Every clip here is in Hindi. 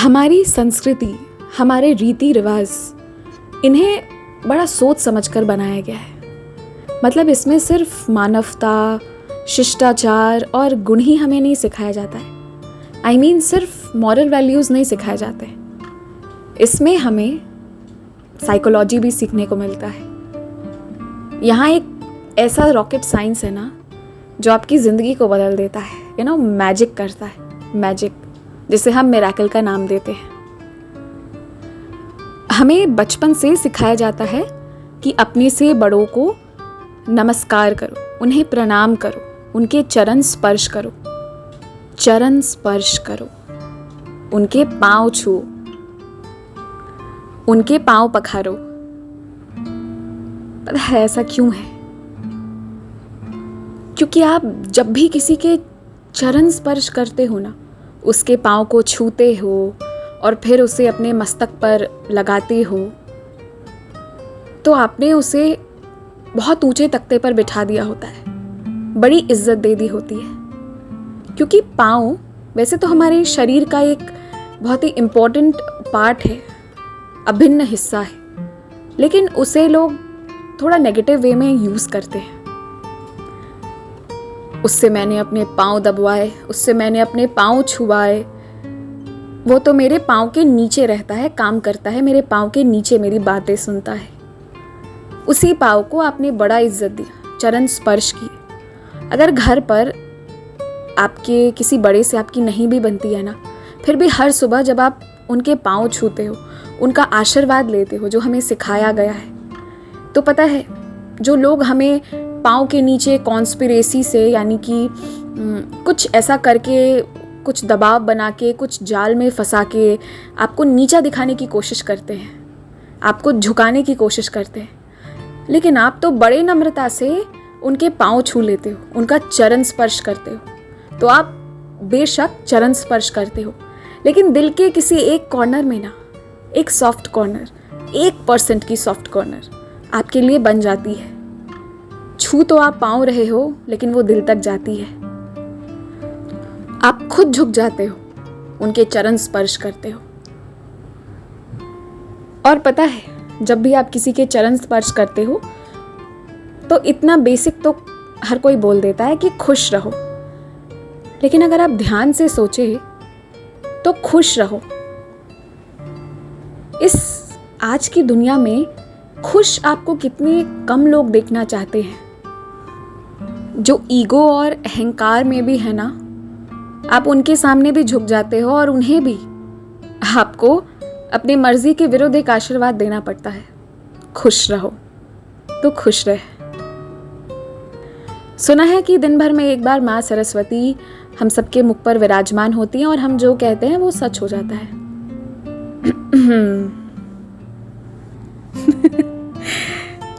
हमारी संस्कृति, हमारे रीति रिवाज, इन्हें बड़ा सोच समझकर बनाया गया है। मतलब इसमें सिर्फ मानवता, शिष्टाचार और गुण ही हमें नहीं सिखाया जाता है। सिर्फ मॉरल वैल्यूज़ नहीं सिखाए जाते, इसमें हमें साइकोलॉजी भी सीखने को मिलता है। यहाँ एक ऐसा रॉकेट साइंस है ना, जो आपकी ज़िंदगी को बदल देता है, मैजिक करता है, मैजिक, जिसे हम मिरेकल का नाम देते हैं। हमें बचपन से सिखाया जाता है कि अपने से बड़ों को नमस्कार करो, उन्हें प्रणाम करो, उनके चरण स्पर्श करो, उनके पाँव छुओ, उनके पाँव पखारो। पता है ऐसा क्यों है? क्योंकि आप जब भी किसी के चरण स्पर्श करते हो ना, उसके पाँव को छूते हो और फिर उसे अपने मस्तक पर लगाते हो, तो आपने उसे बहुत ऊंचे तख्ते पर बिठा दिया होता है, बड़ी इज्जत दे दी होती है। क्योंकि पाँव वैसे तो हमारे शरीर का एक बहुत ही इम्पोर्टेंट पार्ट है, अभिन्न हिस्सा है, लेकिन उसे लोग थोड़ा नेगेटिव वे में यूज़ करते हैं। उससे मैंने अपने पाँव दबवाए, उससे मैंने अपने पाँव छुआए, वो तो मेरे पाँव के नीचे रहता है, काम करता है मेरे पाँव के नीचे, मेरी बातें सुनता है। उसी पाँव को आपने बड़ा इज्जत दिया, चरण स्पर्श किए। अगर घर पर आपके किसी बड़े से आपकी नहीं भी बनती है ना, फिर भी हर सुबह जब आप उनके पाँव छूते हो, उनका आशीर्वाद लेते हो, जो हमें सिखाया गया है, तो पता है जो लोग हमें पाँव के नीचे कॉन्स्पिरेसी से, यानी कि कुछ ऐसा करके, कुछ दबाव बना के, कुछ जाल में फंसा के आपको नीचा दिखाने की कोशिश करते हैं, आपको झुकाने की कोशिश करते हैं, लेकिन आप तो बड़े नम्रता से उनके पाँव छू लेते हो, उनका चरण स्पर्श करते हो। तो आप बेशक चरण स्पर्श करते हो, लेकिन दिल के किसी एक कॉर्नर में ना, एक सॉफ्ट कॉर्नर, 1% की सॉफ्ट कॉर्नर आपके लिए बन जाती है। छू तो आप पाँव रहे हो, लेकिन वो दिल तक जाती है। आप खुद झुक जाते हो, उनके चरण स्पर्श करते हो। और पता है, जब भी आप किसी के चरण स्पर्श करते हो, तो इतना बेसिक तो हर कोई बोल देता है कि खुश रहो, लेकिन अगर आप ध्यान से सोचे तो खुश रहो। इस आज की दुनिया में खुश आपको कितने कम लोग देखना चाहते हैं। जो ईगो और अहंकार में भी है ना, आप उनके सामने भी झुक जाते हो और उन्हें भी आपको अपनी मर्जी के विरुद्ध एक आशीर्वाद देना पड़ता है। खुश रहो तो खुश रहे। सुना है कि दिन भर में एक बार माँ सरस्वती हम सबके मुख पर विराजमान होती हैं और हम जो कहते हैं वो सच हो जाता है।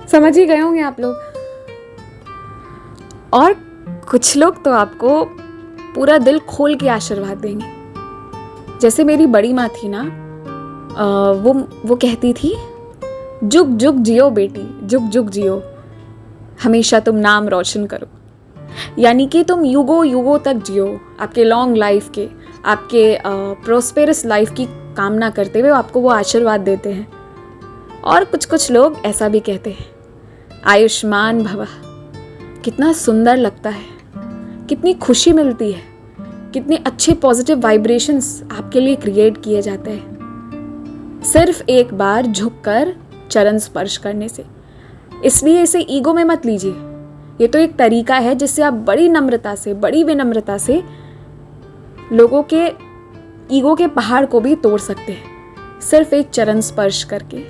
समझ ही गए होंगे आप लोग। और कुछ लोग तो आपको पूरा दिल खोल के आशीर्वाद देंगे। जैसे मेरी बड़ी माँ थी ना, वो कहती थी, जुग जुग जियो बेटी, जुग जुग जियो, हमेशा तुम नाम रोशन करो। यानी कि तुम युगों युगों तक जियो, आपके लॉन्ग लाइफ के, आपके प्रोस्पेरस लाइफ की कामना करते हुए आपको वो आशीर्वाद देते हैं। और कुछ लोग ऐसा भी कहते हैं, आयुष्मान भव। कितना सुंदर लगता है, कितनी खुशी मिलती है, कितने अच्छे पॉजिटिव वाइब्रेशंस आपके लिए क्रिएट किए जाते हैं सिर्फ एक बार झुककर चरण स्पर्श करने से। इसलिए इसे ईगो में मत लीजिए। ये तो एक तरीका है जिससे आप बड़ी नम्रता से, बड़ी विनम्रता से लोगों के ईगो के पहाड़ को भी तोड़ सकते हैं, सिर्फ एक चरण स्पर्श करके।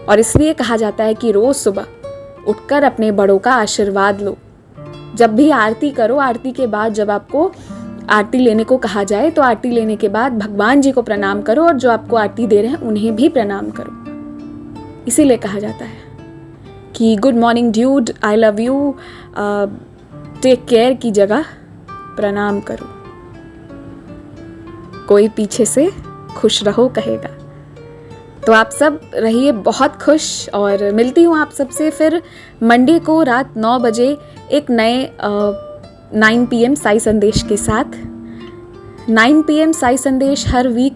और इसलिए कहा जाता है कि रोज सुबह उठकर अपने बड़ों का आशीर्वाद लो। जब भी आरती करो, आरती के बाद जब आपको आरती लेने को कहा जाए, तो आरती लेने के बाद भगवान जी को प्रणाम करो और जो आपको आरती दे रहे हैं उन्हें भी प्रणाम करो। इसीलिए कहा जाता है कि good morning dude, I love you, take care की जगह प्रणाम करो। कोई पीछे से खुश रहो कहेगा। तो आप सब रहिए बहुत खुश, और मिलती हूँ आप सबसे फिर मंडे को रात 9 बजे एक नए 9 PM साई संदेश के साथ। 9 PM साई संदेश हर वीक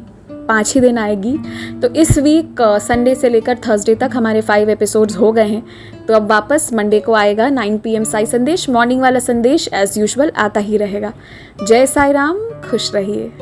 5 ही दिन आएगी। तो इस वीक संडे से लेकर थर्सडे तक हमारे 5 एपिसोड्स हो गए हैं। तो अब वापस मंडे को आएगा 9 PM साई संदेश। मॉर्निंग वाला संदेश एज़ यूजुअल आता ही रहेगा। जय साई राम, खुश रहिए।